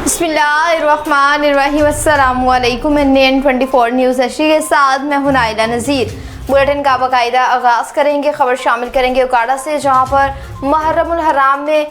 बिस्मिल्लाहिर्रहमानिर्रहीम। अस्सलामुअलैकुम। NN24 news नशरी के साथ मैं हूं नाइला नज़ीर। बुलेटिन का बाकायदा आगाज़ करेंगे। खबर शामिल करेंगे उकाड़ा से, जहां पर मुहर्रमुल हराम में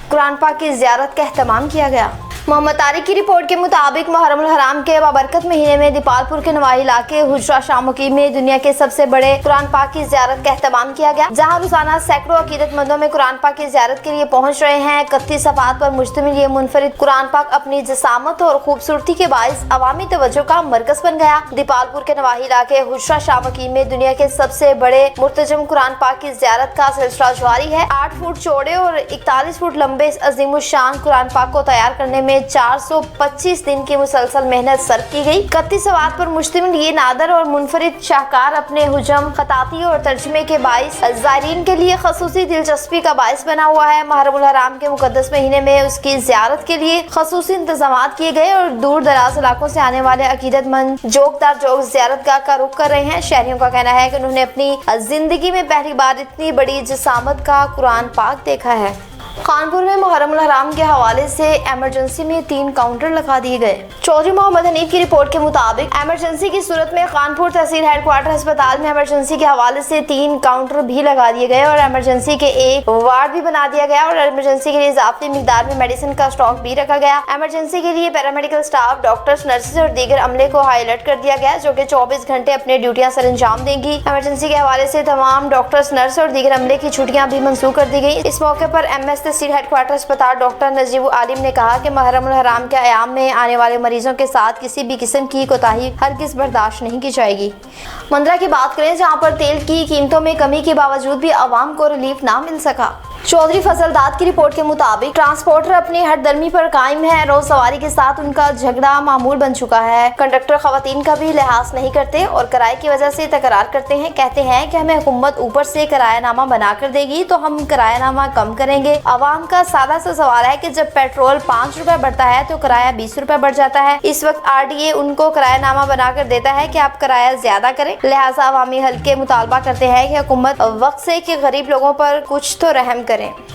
कुरान पाक की ज़ियारत का एहतमाम किया गया। मोहम्मद तारिक की रिपोर्ट के मुताबिक मुहर्रमुल हराम के बाबरकत महीने में दीपालपुर के नवाही इलाके हुजरा शाह मुकीम में दुनिया के सबसे बड़े कुरान पाक की ज़ियारत का एहतमाम किया गया, जहां रोजाना सैकड़ों अकीदतमंदों में कुरान पाक की ज़ियारत के लिए पहुंच रहे हैं। 31 सफ़ात पर मुश्तमिल ये मुनफरिद कुरान पाक अपनी जसामत और खूबसूरती के बाइस अवामी तवज्जो का मरकज बन गया। दीपालपुर के नवाही इलाके हुजरा शाह मुकीम में दुनिया के सबसे बड़े मुर्तजम कुरान पाक की ज़ियारत का सिलसिला जारी है। 8 फुट चौड़े और 41 फुट लंबे इस अजीमुशान कुरान पाक को तैयार करने में 425 दिन की मुसलसल मेहनत सर्फ की गई। 31 सवात पर मुश्तमिल ये नादर और मुनफरिद शाहकार अपने हुजम, खताती और तर्जमे के बाइस ज़ायरीन के लिए खसूसी दिलचस्पी का बाइस बना हुआ है। मुहर्रमुल हराम के मुकद्दस महीने में उसकी ज़ियारत के लिए खसूसी इंतजाम किए गए और दूर दराज इलाकों से आने वाले अकीदतमंद जोकदार जोक ज़ियारतगाह का रुख कर रहे हैं। शहरियों का कहना है कि उन्होंने अपनी जिंदगी में पहली बार इतनी बड़ी जसामत का कुरान पाक देखा है। कानपुर में मुहर्रमुल हराम के हवाले से इमरजेंसी में 3 काउंटर लगा दिए गए। चौधरी मोहम्मद हनीफ की रिपोर्ट के मुताबिक इमरजेंसी की सूरत में कानपुर तहसील हेडक्वार्टर अस्पताल में इमरजेंसी के हवाले से 3 काउंटर भी लगा दिए गए और इमरजेंसी के एक वार्ड भी बना दिया गया और इमरजेंसी के लिए इजाफी मिकदार में मेडिसिन का स्टॉक भी रखा गया। इमरजेंसी के लिए पैरामेडिकल स्टाफ, डॉक्टर्स, नर्सेज और दीगर अमले को हाई अलर्ट कर दिया गया, जो कि 24 घंटे अपने ड्यूटियां सर अंजाम देंगी। इमरजेंसी के हवाले से तमाम डॉक्टर्स, नर्स और दीगर अमले की छुट्टियां भी मंसूख कर दी गई। इस मौके पर MS तहसील हेडक्वार्टर अस्पताल डॉक्टर नजीब आलिम ने कहा कि मुहर्रमुल हराम के अयाम में आने वाले मरीजों के साथ किसी भी किस्म की कोताही हरगिज़ बर्दाश्त नहीं की जाएगी। मंदरा की बात करें, जहां पर तेल की कीमतों में कमी के बावजूद भी आवाम को रिलीफ ना मिल सका। चौधरी फजलदाद की रिपोर्ट के मुताबिक ट्रांसपोर्टर अपनी हरदर्मी पर कायम है। रोज सवारी के साथ उनका झगड़ा मामूल बन चुका है। कंडक्टर खवातीन का भी लिहाज नहीं करते और किराए की वजह से तकरार करते हैं। कहते हैं कि हमें हुकूमत ऊपर से किरायानामा बना कर देगी तो हम किरायानामा कम करेंगे। आवाम का सादा सा सवाल है कि जब पेट्रोल 5 रुपए बढ़ता है तो किराया 20 रुपए बढ़ जाता है। इस वक्त RDA उनको किरायानामा बनाकर देता है कि आप किराया ज्यादा करें। लिहाजा अवामी हल्के मुतालबा करते हैं कि हुकूमत वक्त से कि गरीब लोगों पर कुछ तो रहम करें।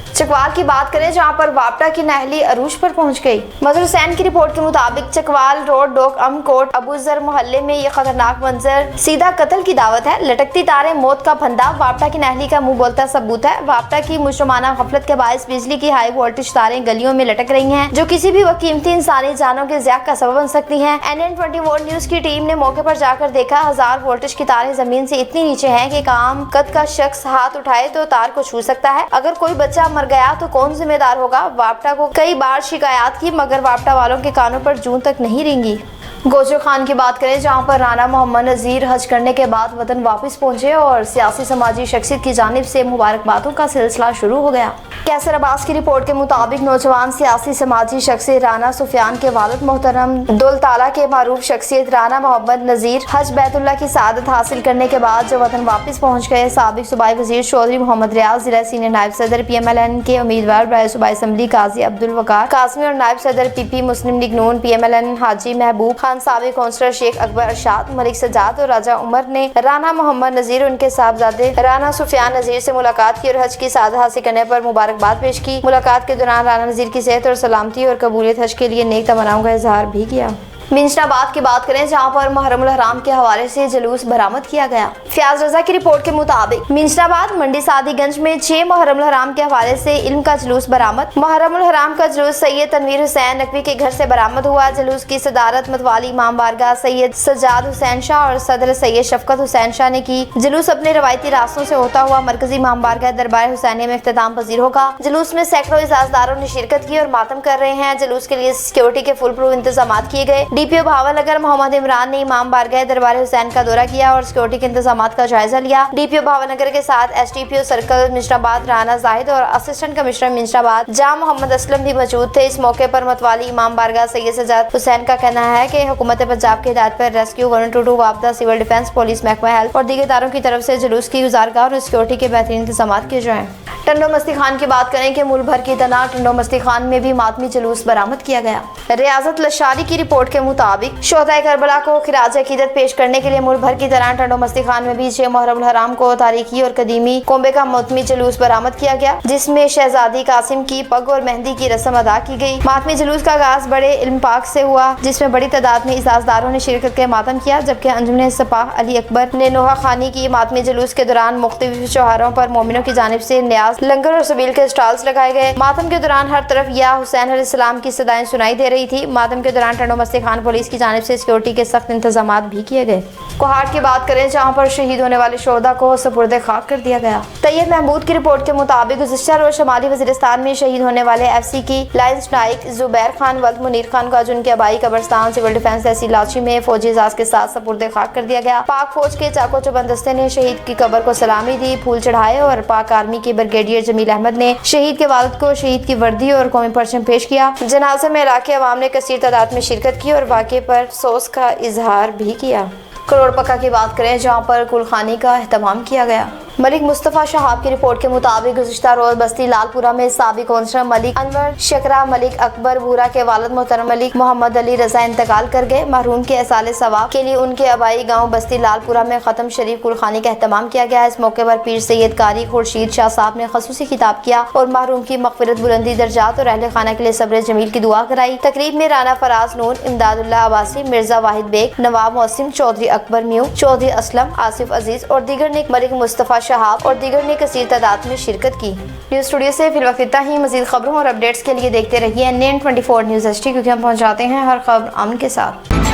चकवाल की बात करें, जहां पर वापटा की नहली अरूज पर पहुंच गई। मजर हुसैन की रिपोर्ट के मुताबिक चकवाल रोड डोक अमकोट अबूजर मोहल्ले में ये खतरनाक मंजर सीधा कत्ल की दावत है। लटकती तारें, मौत का फंदा वापटा की नहली का मुंह बोलता सबूत है। वापटा की मुजरमाना गफलत के बायस बिजली की हाई वोल्टेज तारें गलियों में लटक रही हैं, जो किसी भी कीमती इंसानी जानों के ज़िया का सबब बन सकती हैं। NN24 न्यूज की टीम ने मौके पर जाकर देखा, 1000 वोल्टेज की तारें जमीन से इतनी नीचे हैं कि काम कद का शख्स हाथ उठाए तो तार को छू सकता है। अगर कोई बच्चा मर गया तो कौन जिम्मेदार होगा। वापटा को कई बार शिकायत की, मगर वापटा वालों के कानों पर जूं तक नहीं रेंगी। गोजो खान की बात करें, जहां पर राना मोहम्मद नज़ीर हज करने के बाद वतन वापस पहुंचे और सियासी समाजी शख्सियत की जानिब से मुबारकबादों का सिलसिला शुरू हो गया। कैसर अब्बास की रिपोर्ट के मुताबिक नौजवान सियासी समाजी शख्सियत राना सुफियान के वालिद मोहतरम दौलताला के मारूफ शख्सियत राना मोहम्मद नज़ीर हज बैतुल्लाह की सादत हासिल करने के बाद जो वतन वापस पहुंच गए। साबिक सूबाई वजीर चौधरी मोहम्मद रियाज, जिला सीनियर नायब सदर PMLN के उम्मीदवार बराए सूबाई असम्बली काजी अब्दुल वकार कासमी और नायब सदर PP मुस्लिम लीग नून PMLN हाजी महबूब खान, साबिक काउंसलर शेख अकबर अरशाद, मलिक सजाद और राजा उमर ने राना मोहम्मद नज़ीर उनके साहबजादे राना सुफियान नज़ीर से मुलाकात की और हज की सादत हासिल करने पर मुबारकबाद पेश की। मुलाकात के दौरान राना नज़ीर की सेहत और सलामती और कबूलियत हज के लिए नेक तमन्नाओं का इजहार भी किया। मिंशनाबाद की बात करें, जहां पर मुहर्रमुल हराम के हवाले से जुलूस बरामद किया गया। फयाज रजा की रिपोर्ट के मुताबिक मिंशनाबाद मंडी सादीगंज में 6 मुहर्रमुल हराम के हवाले से इल्म का जुलूस बरामद। मुहर्रमुल हराम का जुलूस सैयद तनवीर हुसैन नकवी के घर से बरामद हुआ। जुलूस की सदारत मतवाली इमाम बारगाह सैयद सज्जाद हुसैन शाह और सदर सैयद शफकत हुसैन शाह ने की। जुलूस अपने रवायती रास्तों से होता हुआ मरकजी इमाम बारगाह दरबार हुसैनिया में इख्तिताम पजीर होगा। जुलूस में सैकड़ों इजाजदारों ने शिरकत की और मातम कर रहे हैं। जुलूस के लिए सिक्योरिटी के फुल प्रूफ इंतजाम किए गए। DPO भावलगर मोहम्मद इमरान ने इमाम बारगाह दरबार हुसैन का दौरा किया और सिक्योरिटी के इंतजाम का जायजा लिया। DPO भावनगर के साथ SDPO सर्कल मिंशनाबाद राना जाहिद और असिस्टेंट कमिश्नर मिंशनाबाद जहां मोहम्मद असलम भी मौजूद थे। इस मौके पर मतवाली इमाम बारगाह सैयद सज्जाद हुसैन का कहना है कि हुकूमत पंजाब की हिदायत पर रेस्क्यू 122 वापदा सिविल डिफेंस पुलिस महकमा हेल्थ और दीगर इदारों की तरफ से जुलूस की गुजारगाह और सिक्योरिटी के बेहतरीन इंतजाम किए जाएं। टंडो मस्ती खान की बात करें कि मुल्क भर की तरह टंडो मस्ती खान में भी मातमी जुलूस बरामद किया गया। रियासत लशारी की रिपोर्ट के मुताबिक शोहदाए करबला को खिराज अकीदत पेश करने के लिए मुल्क भर की तरह टंडो मस्ती खान में भी 6 मुहर्रम हराम को तारीखी और कदीमी कोम्बे का मातमी जुलूस बरामद किया गया, जिसमें शहजादी कासिम की पग और मेहंदी की रस्म अदा की गई। मातमी जुलूस का आगाज बड़े इल्म पाक से हुआ, जिसमें बड़ी तादाद में इजाजदारों ने शिरकत के मातम किया, जबकि अंजुमन सपाह अली अकबर ने नोहा खानी की। मातमी जुलूस के दौरान मुख्तलिफ चौहारों पर मोमिनों की जानिब से न्याज, लंगर और सबील के स्टॉल्स लगाए गए। मातम के दौरान हर तरफ या हुसैन अलैहिस्सलाम की सदाएं सुनाई दे रही थी। मातम के दौरान टंडो मस्ती खान पुलिस की जानिब से सिक्योरिटी के सख्त इंतजाम भी किए गए। कोहाट की बात करें, जहाँ पर शहीद होने वाले शोहदा को सुपुर्द खाक कर दिया गया। तैयब महमूद की रिपोर्ट के मुताबिक गुज़िश्ता रोज शमाली वज़ीरिस्तान में शहीद होने वाले FC की लायंस नाइक जुबैर खान वल्द मुनीर खान को आज उनके आबाई कब्रिस्तान सिविल डिफेंस तहसील लाची में फौजी एजाज के साथ सुपुर्द खाक कर दिया गया। पाक फौज के चाको चौबंद दस्ते ने शहीद की कब्र को सलामी दी, फूल चढ़ाए और पाक आर्मी के ब्रिगेडियर जमील अहमद ने शहीद के वालिद को शहीद की वर्दी और कौमी परचम पेश किया। जनाजे में इलाके अवाम ने कसीर तादाद में शिरकत की और वाक़े पर अफसोस का इजहार भी किया। करोड़ पक्का की बात करें, जहाँ पर कुलखानी का एहतमाम किया गया। मलिक मुस्तफ़ा शहाब की रिपोर्ट के मुताबिक गुज़िश्ता रोज बस्ती लालपुरा में साबिक कौंसलर मलिक अनवर शकरा मलिक अकबर बूरा के वालिद मोहतरम मलिक मोहम्मद अली रजा इंतकाल कर गए। मरहूम के एसाले सवाब के लिए उनके आबाई गांव बस्ती लालपुरा में ख़त्म शरीफ कुलखानी का एहतमाम किया गया। इस मौके पर पीर सैयद कारी खुर्शीद शाह साहब ने खसूसी खिताब किया और मरहूम की मग़फ़िरत, बुलंदी दर्जात और अहले खाना के लिए सब्र जमील की दुआ कराई। तकरीब में राना फराज नून, इमदादुल्लाह अब्बासी, मिर्जा वाहिद बेग, नवाब मोहसिन, चौधरी अकबर म्यू, चौधरी असलम, आसिफ अजीज और दीगर ने मलिक मुस्तफ़ा शहाब और दीगर ने कसीर तादाद में शिरकत की। न्यूज़ स्टूडियो से फिलवक्त इतना ही। मज़ीद खबरों और अपडेट्स के लिए देखते रहिए NN24 न्यूज़ HD, क्योंकि हम पहुँचाते हैं हर खबर अमन के साथ।